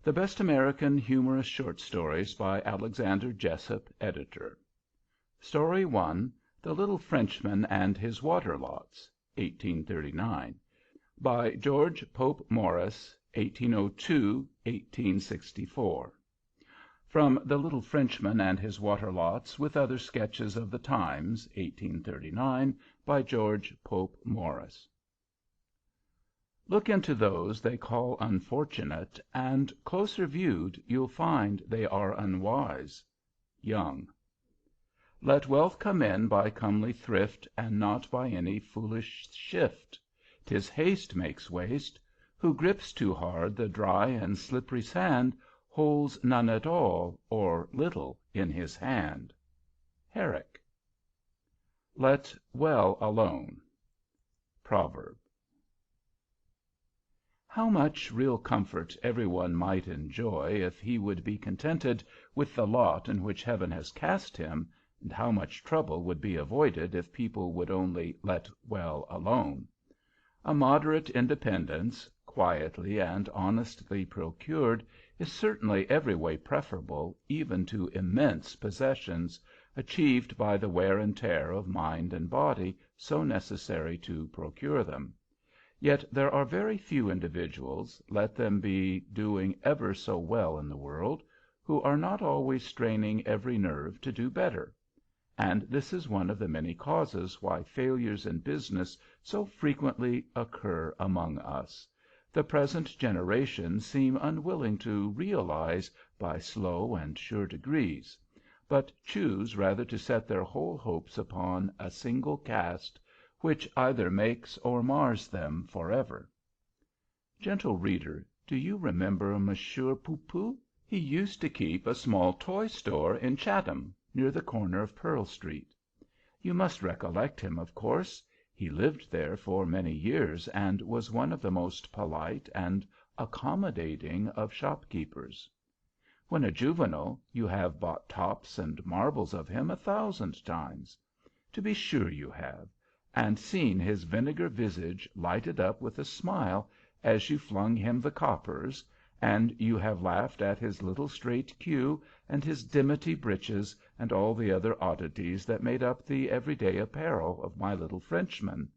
The Best American Humorous Short Stories by Alexander Jessup, Editor. Story 1, The Little Frenchman and His Water Lots, 1839, by George Pope Morris, 1802, 1864. From The Little Frenchman and His Water Lots, with Other Sketches of the Times, 1839, by George Pope Morris. Look into those they call unfortunate, and, closer viewed, you'll find they are unwise. Young. Let wealth come in by comely thrift, and not by any foolish shift. 'Tis haste makes waste. Who grips too hard the dry and slippery sand, holds none at all, or little, in his hand. Herrick. Let well alone. Proverb. How much real comfort every one might enjoy if he would be contented with the lot in which heaven has cast him, and how much trouble would be avoided if people would only let well alone. A moderate independence, quietly and honestly procured, is certainly every way preferable even to immense possessions, achieved by the wear and tear of mind and body so necessary to procure them. Yet there are very few individuals, let them be doing ever so well in the world, who are not always straining every nerve to do better. And this is one of the many causes why failures in business so frequently occur among us. The present generation seem unwilling to realize by slow and sure degrees, but choose rather to set their whole hopes upon a single cast, which either makes or mars them forever. Gentle reader, do you remember Monsieur Poopoo? He used to keep a small toy store in Chatham, near the corner of Pearl Street. You must recollect him, of course. He lived there for many years, and was one of the most polite and accommodating of shopkeepers. When a juvenile, you have bought tops and marbles of him 1,000 times. To be sure you have, and seen his vinegar visage lighted up with a smile as you flung him the coppers, and you have laughed at his little straight queue, and his dimity breeches, and all the other oddities that made up the everyday apparel of my little Frenchman.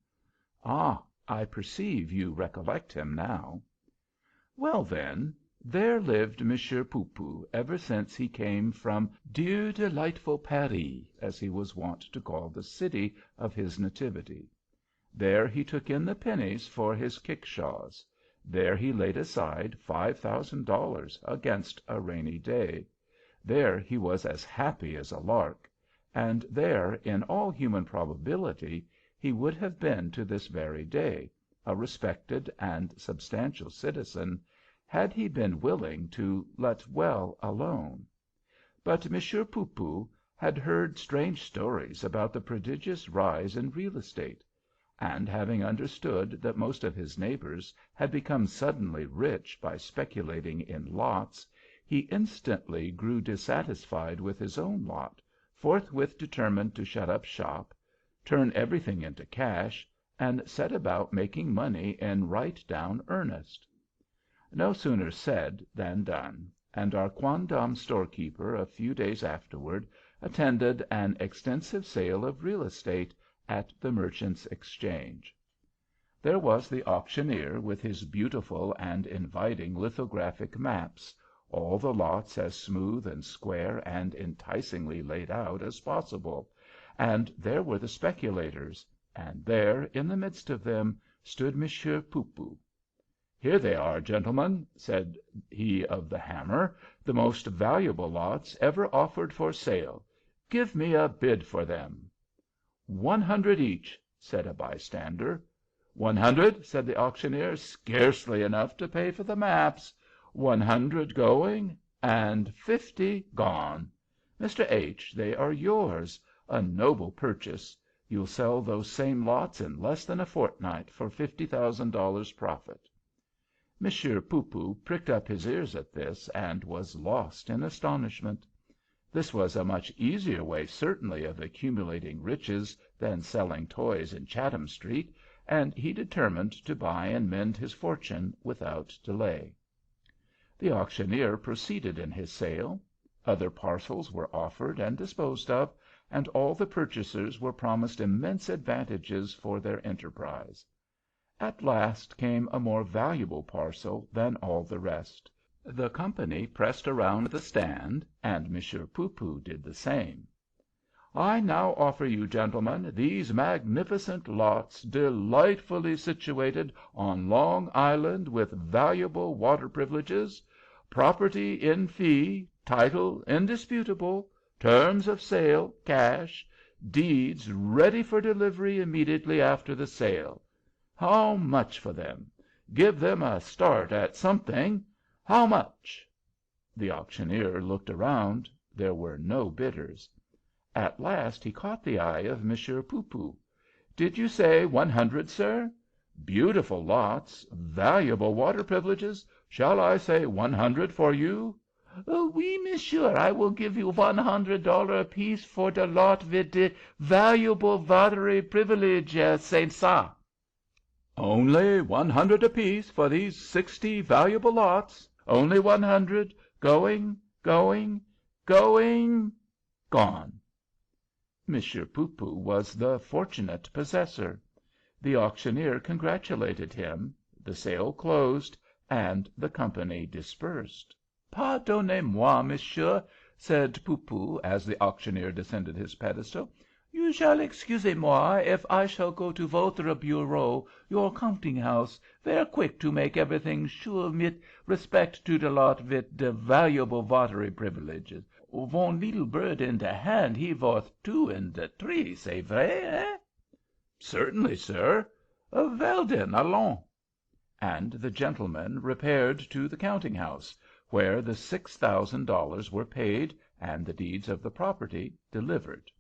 Ah, I perceive you recollect him now. Well, then, there lived Monsieur Poopoo ever since he came from dear delightful Paris, as he was wont to call the city of his nativity. There he took in the pennies for his kickshaws. There he laid aside $5,000 against a rainy day. There he was as happy as a lark, and there, in all human probability, he would have been to this very day, a respected and substantial citizen, had he been willing to let well alone. But Monsieur Poopoo had heard strange stories about the prodigious rise in real estate, and having understood that most of his neighbors had become suddenly rich by speculating in lots, he instantly grew dissatisfied with his own lot, forthwith determined to shut up shop, turn everything into cash, and set about making money in right down earnest. No sooner said than done, and our quondam storekeeper a few days afterward attended an extensive sale of real estate at the Merchants' Exchange. There was the auctioneer with his beautiful and inviting lithographic maps, all the lots as smooth and square and enticingly laid out as possible, and there were the speculators, and there, in the midst of them, stood Monsieur Poopoo. "Here they are, gentlemen," said he of the hammer, "the most valuable lots ever offered for sale. Give me a bid for them." "100 each," said a bystander. "100," said the auctioneer, "scarcely enough to pay for the maps. 100 going, and 50 gone. Mr. H., they are yours. A noble purchase. You'll sell those same lots in less than a fortnight for $50,000 profit." Monsieur Poopoo pricked up his ears at this, and was lost in astonishment. This was a much easier way certainly of accumulating riches than selling toys in Chatham Street, and he determined to buy and mend his fortune without delay. The auctioneer proceeded in his sale. Other parcels were offered and disposed of, and all the purchasers were promised immense advantages for their enterprise. At last came a more valuable parcel than all the rest. The company pressed around the stand, and Monsieur Poopoo did the same. "I now offer you, gentlemen, these magnificent lots, delightfully situated on Long Island, with valuable water privileges, property in fee, title indisputable, terms of sale, cash, deeds ready for delivery immediately after the sale. How much for them? Give them a start at something. How much?" The auctioneer looked around. There were no bidders. At last he caught the eye of Monsieur Poopoo. "Did you say 100, sir? Beautiful lots, valuable water privileges. Shall I say 100 for you?" "Oui, monsieur, I will give you $100 apiece for the lot with the valuable watery privilege, c'est ça." "Only 100 apiece for these 60 valuable lots. Only 100. Going, going, going, gone." Monsieur Poopoo was the fortunate possessor. The auctioneer congratulated him, the sale closed, and the company dispersed. "Pardonnez-moi, monsieur," said Poopoo, as the auctioneer descended his pedestal. "You shall excuse moi if I shall go to votre bureau, your counting house, ver quick to make everything sure mit respect to the lot with the valuable watery privileges. Von little bird in the hand, he worth two in the tree, c'est vrai, eh?" "Certainly, sir." "Well, then, allons." And the gentlemen repaired to the counting house, where the $6,000 were paid, and the deeds of the property delivered.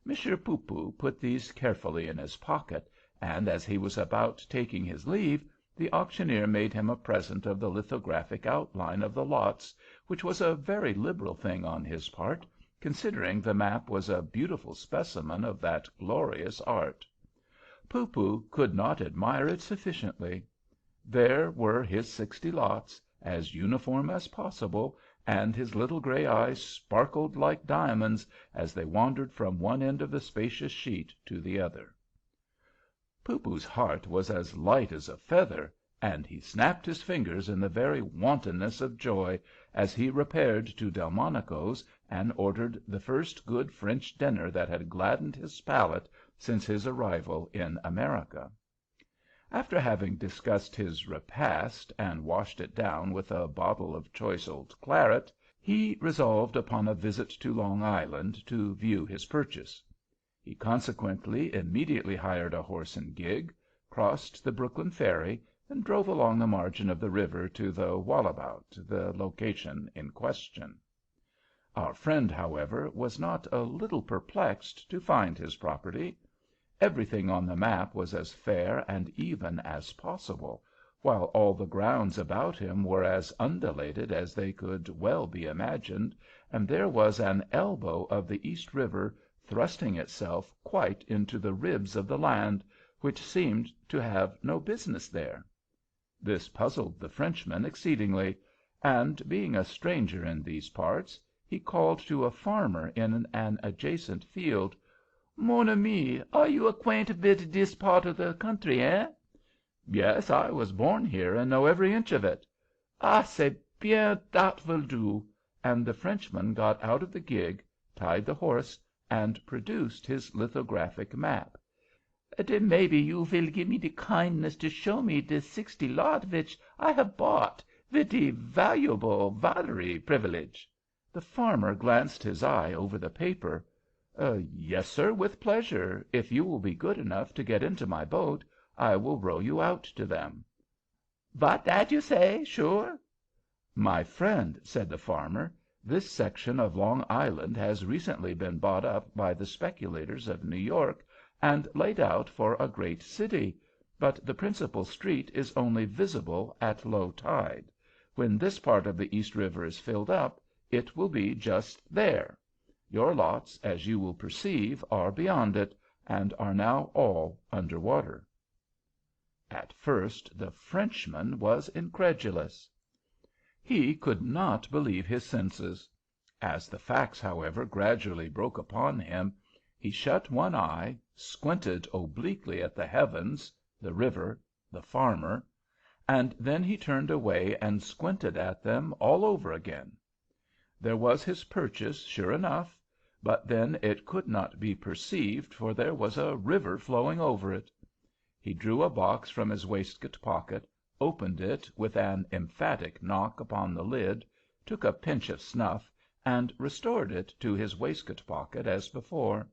Monsieur Poopoo put these carefully in his pocket, and as he was about taking his leave, the auctioneer made him a present of the lithographic outline of the lots, which was a very liberal thing on his part, considering the map was a beautiful specimen of that glorious art. Poopoo could not admire it sufficiently. There were his 60 lots, as uniform as possible, and his little gray eyes sparkled like diamonds as they wandered from one end of the spacious sheet to the other. Poopoo's heart was as light as a feather, and he snapped his fingers in the very wantonness of joy as he repaired to Delmonico's and ordered the first good French dinner that had gladdened his palate since his arrival in America. After having discussed his repast and washed it down with a bottle of choice old claret, he resolved upon a visit to Long Island to view his purchase. He consequently immediately hired a horse and gig, crossed the Brooklyn Ferry, and drove along the margin of the river to the Wallabout, the location in question. Our friend, however, was not a little perplexed to find his property. Everything on the map was as fair and even as possible, while all the grounds about him were as undulated as they could well be imagined, and there was an elbow of the East River thrusting itself quite into the ribs of the land, which seemed to have no business there. This puzzled the Frenchman exceedingly, and, being a stranger in these parts, he called to a farmer in an adjacent field, "Mon ami, are you acquainted with this part of the country, eh?" "Yes, I was born here and know every inch of it." "Ah, c'est bien, that will do." And the Frenchman got out of the gig, tied the horse, and produced his lithographic map. "Then maybe you will give me the kindness to show me the 60 lot which I have bought, with the valuable watery privilege." The farmer glanced his eye over the paper. "Yes, sir, with pleasure. If you will be good enough to get into my boat, I will row you out to them." "What that you say, sure?" "My friend," said the farmer, "this section of Long Island has recently been bought up by the speculators of New York and laid out for a great city, but the principal street is only visible at low tide. When this part of the East River is filled up, it will be just there. Your lots, as you will perceive, are beyond it, and are now all under water." At first the Frenchman was incredulous. He could not believe his senses. As the facts, however, gradually broke upon him, he shut one eye, squinted obliquely at the heavens, the river, the farmer, and then he turned away and squinted at them all over again. There was his purchase, sure enough, but then it could not be perceived, for there was a river flowing over it. He drew a box from his waistcoat pocket, opened it with an emphatic knock upon the lid, took a pinch of snuff, and restored it to his waistcoat pocket as before.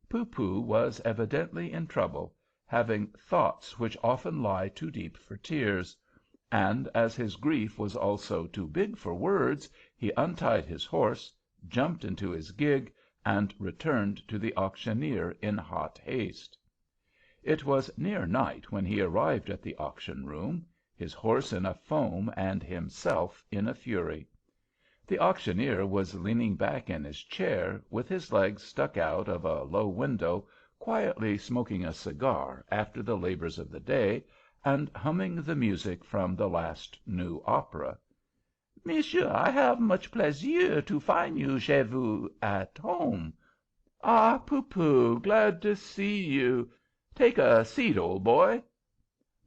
Poopoo was evidently in trouble, having thoughts which often lie too deep for tears, and as his grief was also too big for words, he untied his horse, jumped into his gig, and returned to the auctioneer in hot haste. It was near night when he arrived at the auction room, his horse in a foam and himself in a fury. The auctioneer was leaning back in his chair, with his legs stuck out of a low window, quietly smoking a cigar after the labors of the day, and humming the music from the last new opera. "Monsieur, I have much plaisir to find you chez vous at home." "Ah, Poopoo, glad to see you. Take a seat, old boy."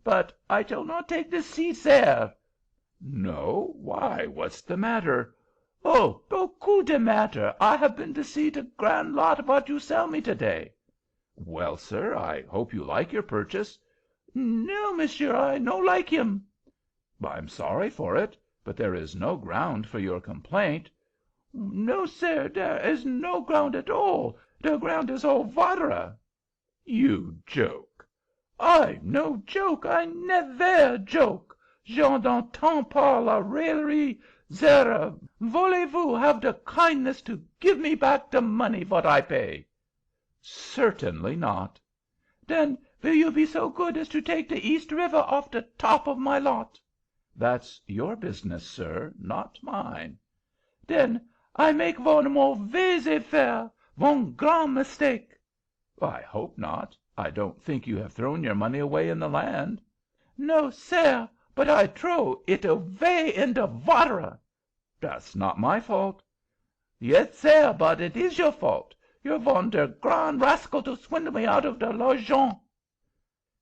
"But I shall not take this seat, sare." "No? Why, what's the matter?" "Oh, beaucoup de matter. I have been to see de grand lot what you sell me to-day." "Well, sir, I hope you like your purchase." "No, monsieur, I no like him." "I'm sorry for it, but there is no ground for your complaint." "No, sir, there is no ground at all. The ground is all water." "You joke." "I no joke. I never joke. Je n'entends pas la raillerie. Sir, voulez-vous have the kindness to give me back the money what I pay?" "Certainly not." "Then will you be so good as to take the East River off the top of my lot?" "That's your business, sir, not mine." "Then I make one mauvaise affaire, one grand mistake." "I hope not. I don't think you have thrown your money away in the land." "No, sir, but I trow it away in the water." "That's not my fault." "Yes, sir, but it is your fault. You're one der grand rascal to swindle me out of the l'argent."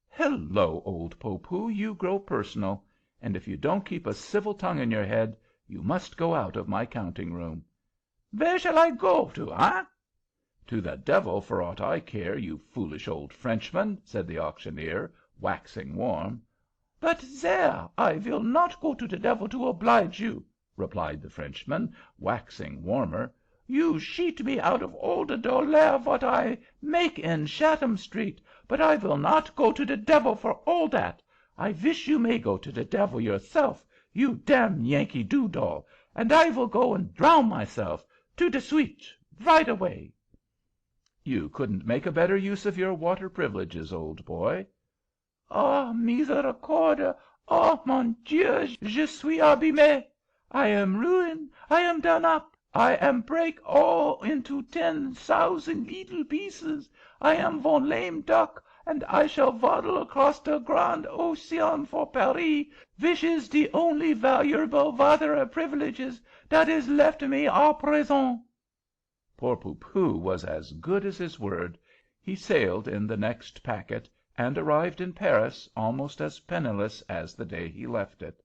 "Hello, old Poopoo, you grow personal, and if you don't keep a civil tongue in your head, you must go out of my counting room." "Where shall I go to, eh?" "To the devil for aught I care, you foolish old Frenchman," said the auctioneer, waxing warm. "But, sir, I will not go to the devil to oblige you," replied the Frenchman, waxing warmer. "You cheat me out of all the dollars what I make in Chatham Street, but I will not go to the devil for all that. I wish you may go to the devil yourself, you damn Yankee doodle, and I will go and drown myself, to the suite, right away." "You couldn't make a better use of your water privileges, old boy." "Ah, miséricorde! Ah, mon Dieu, je suis abîmé! I am ruined, I am done up, I am break all into 10,000 leetle pieces. I am one lame duck, and I shall waddle across the grand ocean for Paris, which is the only valuable water privileges that is left me à présent." Poor Poopoo was as good as his word. He sailed in the next packet, and arrived in Paris almost as penniless as the day he left it.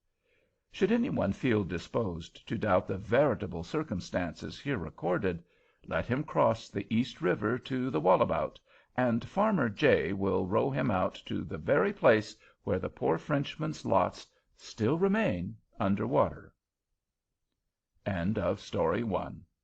Should any one feel disposed to doubt the veritable circumstances here recorded, let him cross the East River to the Wallabout, and Farmer J. will row him out to the very place where the poor Frenchman's lots still remain under water. End of Story 1.